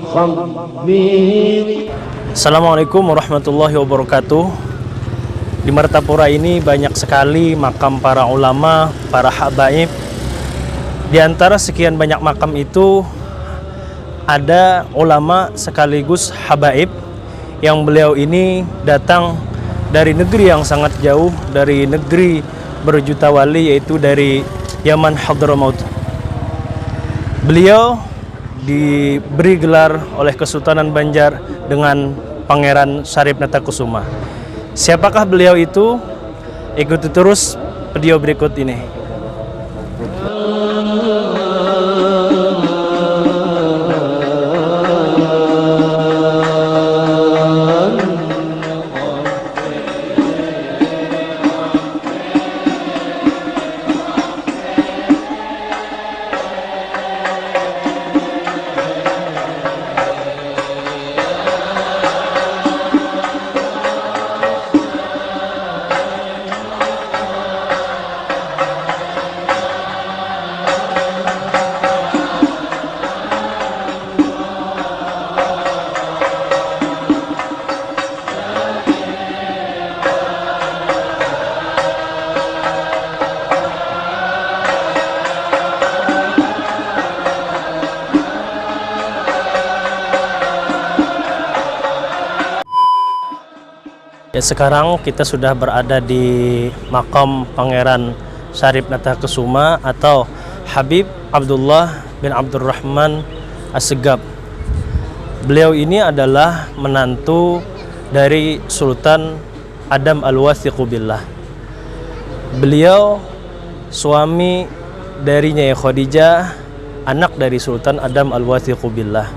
خبري Assalamualaikum warahmatullahi wabarakatuh. Di Martapura ini banyak sekali makam para ulama, para habaib. Di antara sekian banyak makam itu ada ulama sekaligus habaib yang beliau ini datang dari negeri yang sangat jauh, dari negeri berjuta wali, yaitu dari Yaman Hadramaut. Beliau diberi gelar oleh Kesultanan Banjar dengan Pangeran Syarif Natakusuma. Siapakah beliau itu? Ikuti terus video berikut ini. Ya, sekarang kita sudah berada di makam Pangeran Syarif Natakusuma atau Habib Abdullah bin Abdurrahman Assegaf. Beliau ini adalah menantu dari Sultan Adam Al-Wathiqu Billah. Beliau suami dari Nyai Khadijah, anak dari Sultan Adam Al-Wathiqu Billah.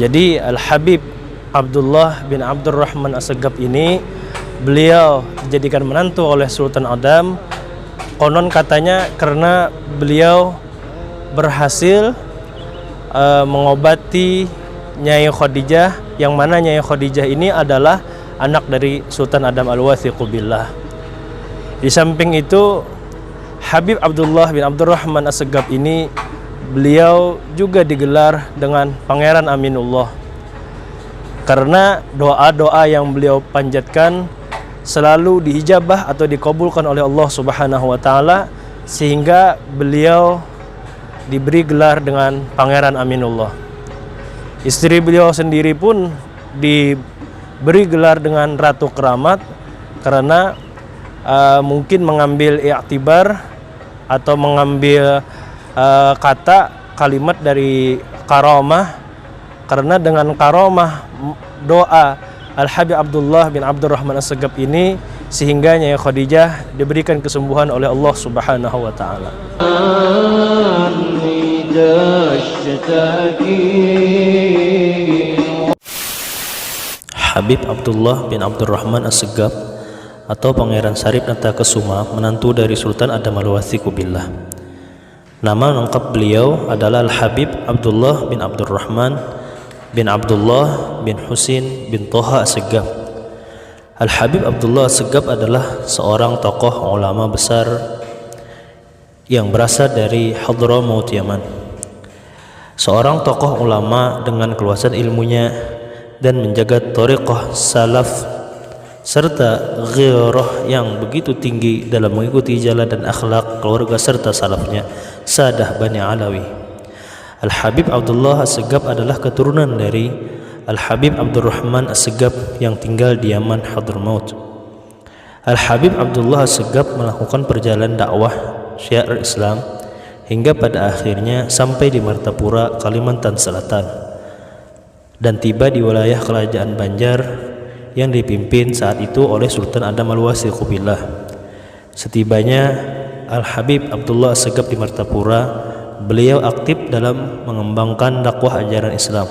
Jadi Al-Habib Abdullah bin Abdurrahman Assegaf ini beliau dijadikan menantu oleh Sultan Adam, konon katanya karena beliau berhasil mengobati Nyai Khadijah, yang mana Nyai Khadijah ini adalah anak dari Sultan Adam Al-Wathiqu Billah. Di samping itu, Habib Abdullah bin Abdurrahman Assegaf ini beliau juga digelar dengan Pangeran Aminullah, karena doa-doa yang beliau panjatkan selalu diijabah atau dikabulkan oleh Allah Subhanahu wa taala, sehingga beliau diberi gelar dengan Pangeran Aminullah. Istri beliau sendiri pun diberi gelar dengan Ratu Keramat karena mungkin mengambil i'tibar atau mengambil kalimat dari karamah, karena dengan karamah doa Al-Habib Abdullah bin Abdurrahman Assegaf ini sehingga Nyai Khadijah diberikan kesembuhan oleh Allah Subhanahu wa taala. Habib Abdullah bin Abdurrahman Assegaf atau Pangeran Syarif Natakusuma, menantu dari Sultan Adam Al-Wathiqu Billah. Nama lengkap beliau adalah Al-Habib Abdullah bin Abdurrahman bin Abdullah bin Husin bin Toha Assegaf. Al-Habib Abdullah Assegaf adalah seorang tokoh ulama besar yang berasal dari Hadramaut, Yaman. Seorang tokoh ulama dengan keluasan ilmunya dan menjaga thariqah salaf serta ghirah yang begitu tinggi dalam mengikuti jalan dan akhlak keluarga serta salafnya Sadah Bani Alawi. Al-Habib Abdullah Assegaf adalah keturunan dari Al-Habib Abdurrahman Assegaf yang tinggal di Yaman Hadramaut. Al-Habib Abdullah Assegaf melakukan perjalanan dakwah syiar Islam hingga pada akhirnya sampai di Martapura, Kalimantan Selatan, dan tiba di wilayah Kerajaan Banjar yang dipimpin saat itu oleh Sultan Adam Al-Wathiqu Billah. Setibanya Al-Habib Abdullah Assegaf di Martapura, beliau aktif dalam mengembangkan dakwah ajaran Islam,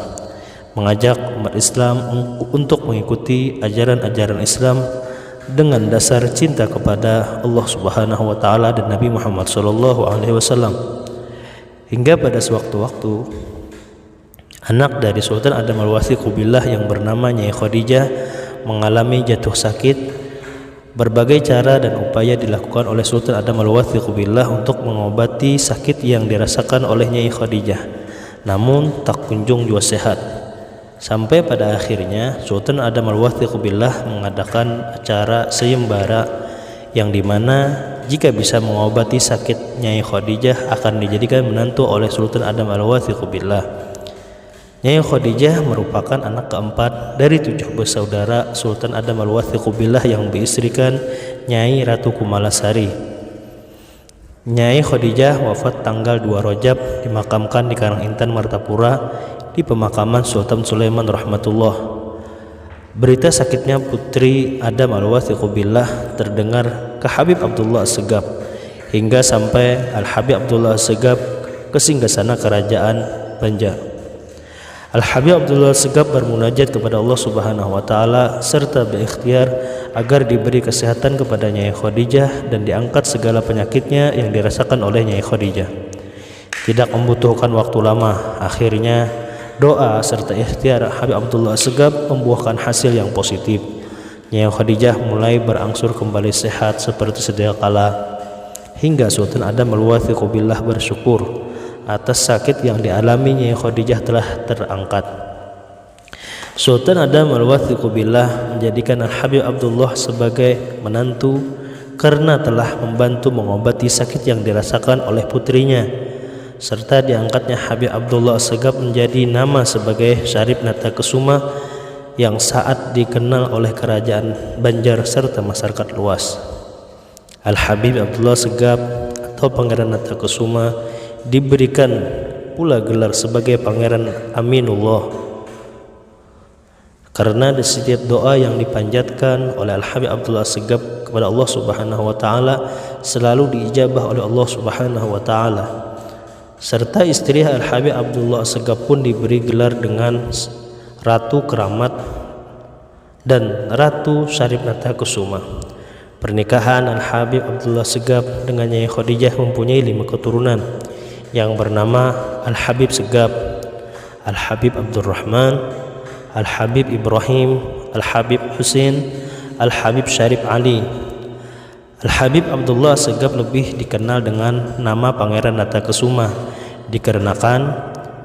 mengajak umat Islam untuk mengikuti ajaran-ajaran Islam dengan dasar cinta kepada Allah Subhanahu wa taala dan Nabi Muhammad sallallahu alaihi wasallam. Hingga pada sewaktu-waktu anak dari Sultan Adam Al-Wathiqu Billah yang bernama Nyai Khadijah mengalami jatuh sakit Berbagai cara dan upaya dilakukan oleh Sultan Adam Al-Wathiq Billah untuk mengobati sakit yang dirasakan oleh Nyai Khadijah, namun tak kunjung jua sehat. Sampai pada akhirnya Sultan Adam Al-Wathiq Billah mengadakan acara sayembara yang dimana jika bisa mengobati sakit Nyai Khadijah akan dijadikan menantu oleh Sultan Adam Al-Wathiq Billah. Nyai Khadijah merupakan anak keempat dari 7 bersaudara Sultan Adam Al-Wathiq Billah yang beristrikan Nyai Ratu Kumalasari. Nyai Khadijah wafat tanggal 2 Rajab, dimakamkan di Karangintan Martapura di pemakaman Sultan Sulaiman rahmatullah. Berita sakitnya putri Adam Al-Wathiq Billah terdengar ke Habib Abdullah As-Segaf, hingga sampai Al-Habib Abdullah As-Segaf ke singgasana kerajaan Banjar. Al-Habib Abdullah As-Segaf bermunajat kepada Allah Subhanahu wa taala serta berikhtiar agar diberi kesehatan kepada Nyai Khadijah dan diangkat segala penyakitnya yang dirasakan oleh Nyai Khadijah. Tidak membutuhkan waktu lama, akhirnya doa serta ikhtiar Habib Abdullah As-Segaf membuahkan hasil yang positif. Nyai Khadijah mulai berangsur kembali sehat seperti sedia kala, hingga Sultan Adam Al-Wathiq Billah bersyukur atas sakit yang dialami Nyai Khadijah telah terangkat. Sultan Adam Al-Wathiq Billah menjadikan Al-Habib Abdullah sebagai menantu karena telah membantu mengobati sakit yang dirasakan oleh putrinya, serta diangkatnya Habib Abdullah As-Segaf menjadi nama sebagai Syarif Natakesuma yang saat dikenal oleh kerajaan Banjar serta masyarakat luas. Al-Habib Abdullah As-Segaf atau Pangeran Natakesuma diberikan pula gelar sebagai Pangeran Aminullah karena di setiap doa yang dipanjatkan oleh Al-Habib Abdullah As-Segaf kepada Allah Subhanahu wa taala selalu diijabah oleh Allah Subhanahu wa taala. Serta istri Al-Habib Abdullah As-Segaf pun diberi gelar dengan Ratu Keramat dan Ratu Syarif Natakesuma. Pernikahan Al-Habib Abdullah As-Segaf dengan Nyai Khadijah mempunyai 5 keturunan yang bernama Al-Habib Segaf, Al-Habib Abdurrahman, Al-Habib Ibrahim, Al-Habib Husin, Al-Habib Syarif Ali. Al-Habib Abdullah Segaf lebih dikenal dengan nama Pangeran Natakesuma dikarenakan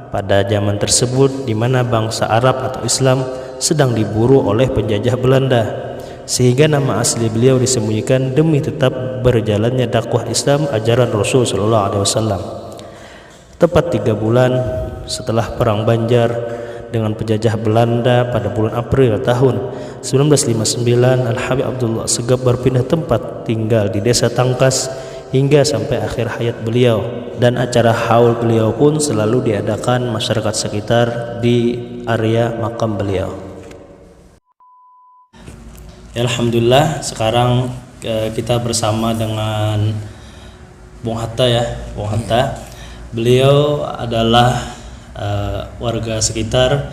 pada zaman tersebut di mana bangsa Arab atau Islam sedang diburu oleh penjajah Belanda, sehingga nama asli beliau disembunyikan demi tetap berjalannya dakwah Islam ajaran Rasul sallallahu alaihi wasallam. Tepat 3 bulan setelah Perang Banjar dengan penjajah Belanda pada bulan April tahun 1959, Al-Habib Abdullah Segaf berpindah tempat tinggal di desa Tangkas hingga sampai akhir hayat beliau, dan acara haul beliau pun selalu diadakan masyarakat sekitar di area makam beliau. Alhamdulillah, sekarang kita bersama dengan Bung Hatta ya, Bung Hatta. Beliau adalah warga sekitar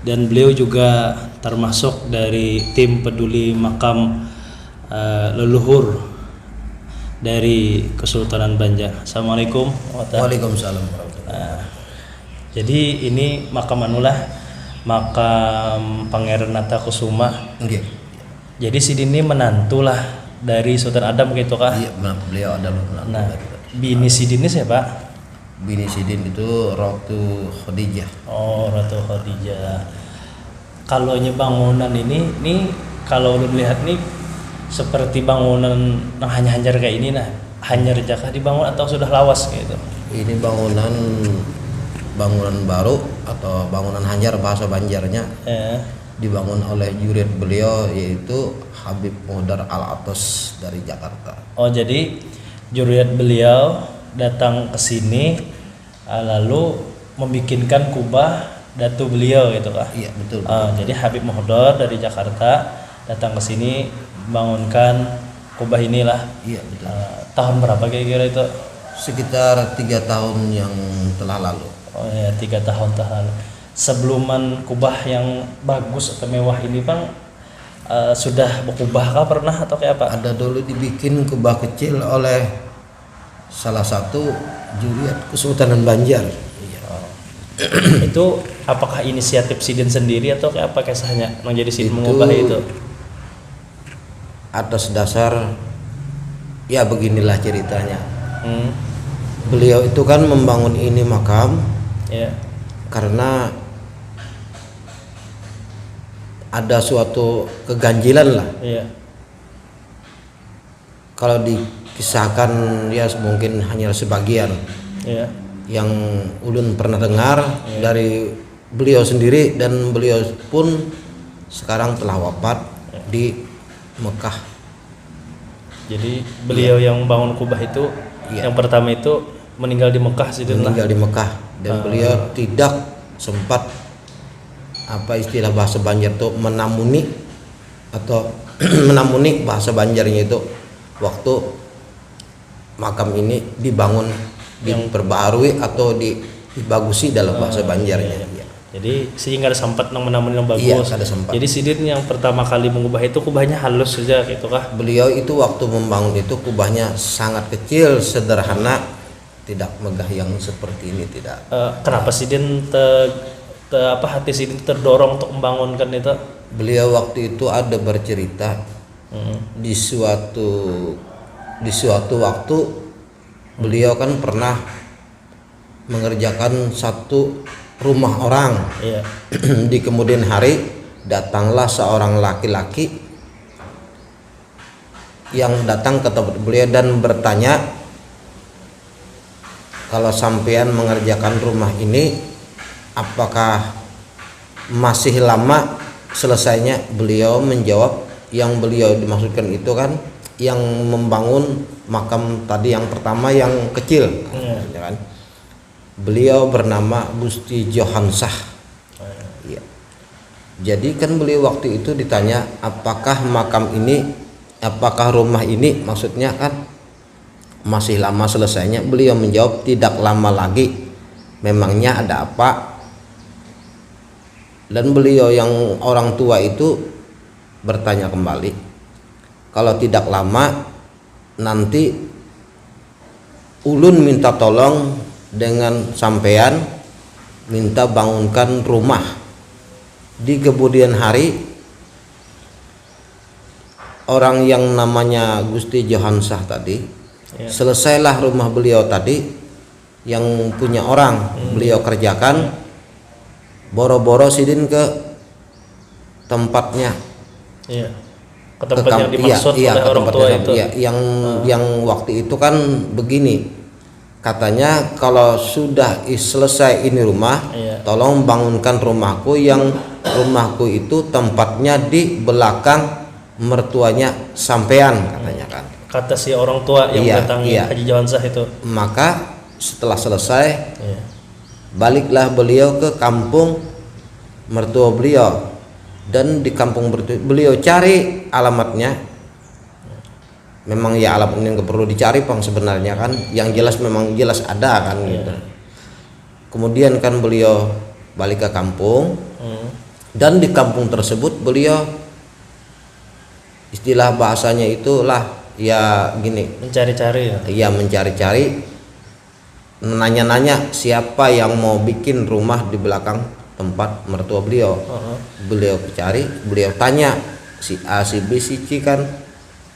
dan beliau juga termasuk dari tim peduli makam leluhur dari Kesultanan Banjar. Assalamualaikum. Waalaikumsalam. Jadi ini makam anulah, makam Pangeran Natakesuma. Okay. Jadi si Dini menantulah dari Sultan Adam gitu kah? Iya, beliau adalah menantu. Nah, bini si Dini siapa? Bini Sidin itu Ratu Khadijah. Oh, Ratu Khadijah. Kalau bangunan ini kalau lu lihat nih seperti bangunan yang hanya-hanyar kayak ini nah. Hanyar jakah dibangun atau sudah lawas gitu? Ini bangunan baru atau bangunan hanyar bahasa Banjarnya. Dibangun oleh jurid beliau yaitu Habib Muhdar Al-Atos dari Jakarta. Oh, jadi jurid beliau datang ke sini lalu membikinkan kubah datu beliau gitu kah? Iya, betul. Jadi Habib Muhdar dari Jakarta datang ke sini bangunkan kubah inilah. Iya, betul. Tahun berapa kira-kira itu? Sekitar 3 tahun yang telah lalu. Oh ya, 3 tahun lalu. Sebelum kubah yang bagus atau mewah ini Bang sudah berkubah kah pernah atau kayak apa? Ada dulu dibikin kubah kecil oleh salah satu juriat Kesultanan Banjar. Iya. Itu apakah inisiatif Sidin sendiri atau kayak apa kisahnya menjadi Sidin mengubah itu? atas dasar ya beginilah ceritanya. Beliau itu kan membangun ini makam karena ada suatu keganjilan lah. Kalau dikisahkan ya mungkin hanya sebagian yang ulun pernah dengar dari beliau sendiri, dan beliau pun sekarang telah wafat di Mekah. Jadi beliau yang bangun Kubah itu yang pertama itu meninggal di Mekah meninggal di Mekah, dan beliau tidak sempat apa istilah bahasa Banjar itu menamuni atau menamuni bahasa Banjarnya itu waktu makam ini dibangun, diperbaharui atau dibagusi dalam bahasa Banjarnya. Jadi sehingga ada sempat menamuni yang bagus. Iya, ada sempat. Jadi Sidin yang pertama kali mengubah itu kubahnya halus saja gitu kah? Beliau itu waktu membangun itu kubahnya sangat kecil, sederhana, tidak megah yang seperti ini, tidak. Kenapa Sidin hati Sidin terdorong untuk membangunkan itu? Beliau waktu itu ada bercerita di suatu waktu beliau kan pernah mengerjakan satu rumah orang. Di kemudian hari datanglah seorang laki-laki yang datang ke tempat beliau dan bertanya, kalau sampean mengerjakan rumah ini apakah masih lama selesainya? Beliau menjawab, yang beliau dimaksudkan itu kan yang membangun makam tadi yang pertama yang kecil, kan? Beliau bernama Gusti Johansah. Jadi kan beliau waktu itu ditanya apakah makam ini, apakah rumah ini maksudnya kan masih lama selesainya? Beliau menjawab tidak lama lagi. Memangnya ada apa? Dan beliau yang orang tua itu bertanya kembali, kalau tidak lama nanti ulun minta tolong dengan sampean minta bangunkan rumah. Di kemudian hari orang yang namanya Gusti Johansah tadi selesailah rumah beliau tadi yang punya orang, beliau kerjakan. Boro-boro Sidin ke tempatnya, ke tempat yang dimaksud oleh orang tua itu. Yang waktu itu kan begini, katanya kalau sudah selesai ini rumah, tolong bangunkan rumahku, yang rumahku itu tempatnya di belakang mertuanya sampean, katanya kan. Kata si orang tua yang mendatangi Haji Johansah itu. Maka setelah selesai baliklah beliau ke kampung mertua beliau, dan di kampung beliau cari alamatnya. Memang ya alamatnya nggak perlu dicari pang sebenarnya kan, yang jelas memang jelas ada kan gitu. Kemudian kan beliau balik ke kampung, dan di kampung tersebut beliau istilah bahasanya itulah ya gini, mencari-cari mencari-cari, nanya-nanya siapa yang mau bikin rumah di belakang tempat mertua beliau. Beliau cari, beliau tanya si A, si B, si C, kan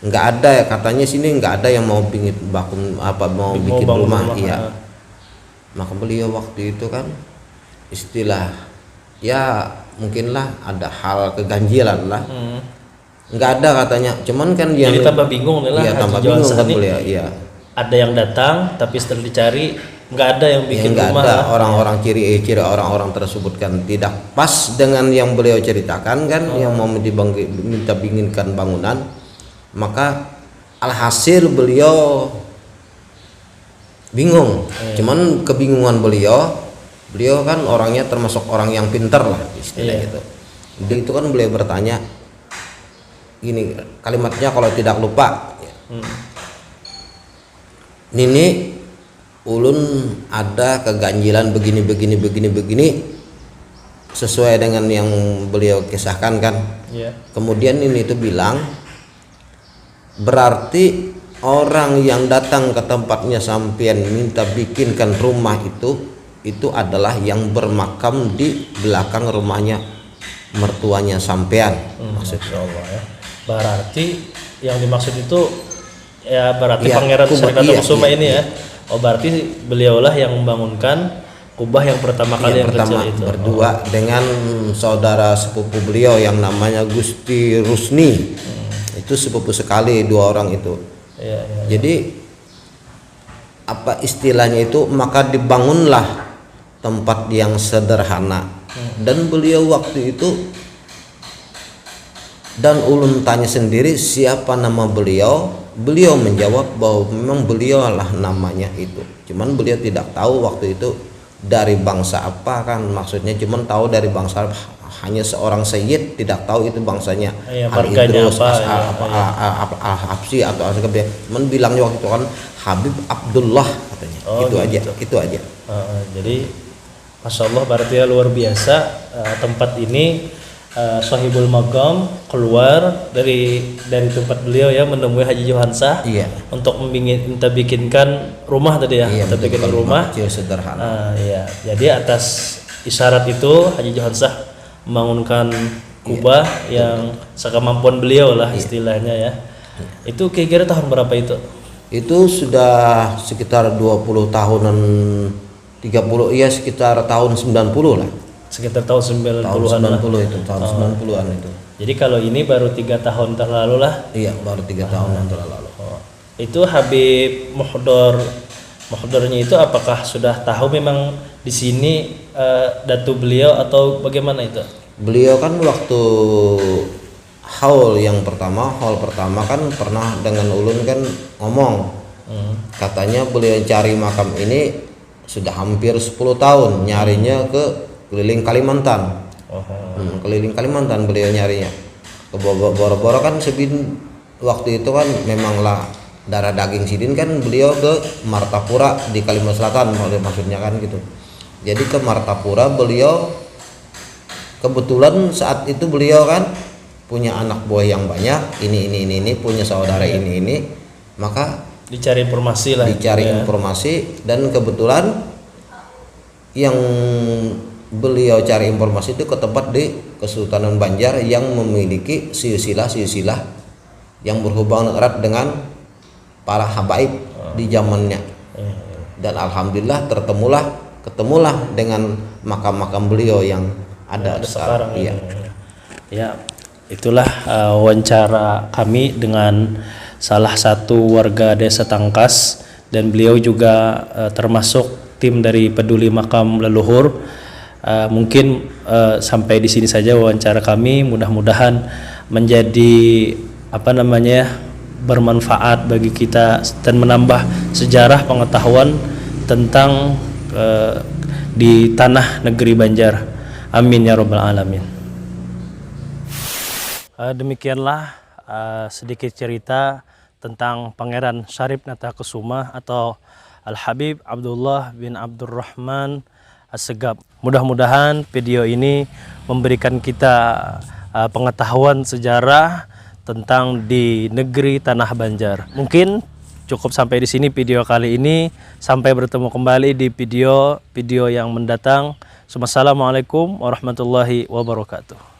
nggak ada ya, katanya sini nggak ada yang mau bikin bikin rumah. Maka beliau waktu itu kan istilah ya mungkinlah ada hal keganjilan lah. Nggak ada katanya, cuman kan dia jadi tambah bingung lah. Tambah bingung kan beliau. Ada yang datang tapi setelah dicari nggak ada yang bikin rumah. Ada orang-orang ciri orang-orang tersebut kan tidak pas dengan yang beliau ceritakan kan, yang mau minta bikinkan bangunan. Maka alhasil beliau bingung. Cuman kebingungan beliau kan orangnya termasuk orang yang pintar lah istilah gitu. Jadi itu kan beliau bertanya gini kalimatnya kalau tidak lupa, Nini ulun ada keganjilan begini sesuai dengan yang beliau kisahkan kan. Kemudian ini itu bilang, berarti orang yang datang ke tempatnya sampean minta bikinkan rumah itu adalah yang bermakam di belakang rumahnya mertuanya sampean. Maksudnya Allah ya. Berarti yang dimaksud itu ya berarti Iya, Pangeran Kubah, Syarif Natakusuma iya, ini ya. Oh berarti beliaulah yang membangunkan kubah yang pertama kali yang pertama kecil itu. berdua dengan saudara sepupu beliau yang namanya Gusti Rusni. Itu sepupu sekali dua orang itu. Iya, iya. Jadi apa istilahnya itu, maka dibangunlah tempat yang sederhana. Dan beliau waktu itu, dan ulun tanya sendiri siapa nama beliau, beliau menjawab bahwa memang beliau lah namanya itu, cuman beliau tidak tahu waktu itu dari bangsa apa kan, maksudnya cuman tahu dari bangsa hanya seorang sayyid, tidak tahu itu bangsanya Al-Idrus, Al-Habsyi atau Al-Kabir, cuman bilangnya waktu itu kan Habib Abdullah katanya. Itu aja, itu aja. Jadi Masya Allah berarti ya luar biasa tempat ini. Sohibul Maqam keluar dari tempat beliau ya, menemui Haji Johansah untuk minta bikinkan rumah tadi ya, kita bikin rumah kecil sederhana. Iya. Jadi atas isyarat itu Haji Johansah membangunkan kubah yang sekemampuan beliau lah istilahnya ya. Itu kira-kira tahun berapa itu? Itu sudah sekitar 20 tahunan, 30 ya, sekitar tahun 90 lah. Sekitar tahun 90-an tahun 90 itu, tahun 90-an itu. Jadi kalau ini baru 3 tahun terlalu lah. Iya, baru 3 tahun yang terlalu. Itu Habib Muhdornya itu apakah sudah tahu memang di sini datu beliau atau bagaimana itu? Beliau kan waktu haul pertama kan pernah dengan ulun kan ngomong, katanya beliau cari makam ini sudah hampir 10 tahun nyarinya ke keliling Kalimantan. Keliling Kalimantan beliau nyarinya. Ke Boro-Boro kan sebin waktu itu kan memanglah darah daging sidin kan, beliau ke Martapura di Kalimantan Selatan maksudnya kan gitu. Jadi ke Martapura beliau, kebetulan saat itu beliau kan punya anak buah yang banyak, ini punya saudara ini, maka dicari informasi lah. Informasi, dan kebetulan yang beliau cari informasi itu ke tempat di Kesultanan Banjar yang memiliki silsilah yang berhubungan erat dengan para habaib di zamannya. Dan alhamdulillah ketemulah dengan makam-makam beliau yang ada sekarang. Iya. Ya, itulah wawancara kami dengan salah satu warga Desa Tangkas, dan beliau juga termasuk tim dari Peduli Makam Leluhur. Mungkin sampai di sini saja wawancara kami, mudah-mudahan menjadi bermanfaat bagi kita dan menambah sejarah pengetahuan tentang di tanah negeri Banjar. Amin ya rabbal alamin. Demikianlah sedikit cerita tentang Pangeran Syarif Natakusuma atau Al-Habib Abdullah bin Abdurrahman Assegaf. Mudah-mudahan video ini memberikan kita pengetahuan sejarah tentang di negeri Tanah Banjar. Mungkin cukup sampai di sini video kali ini. Sampai bertemu kembali di video yang mendatang. Wassalamualaikum warahmatullahi wabarakatuh.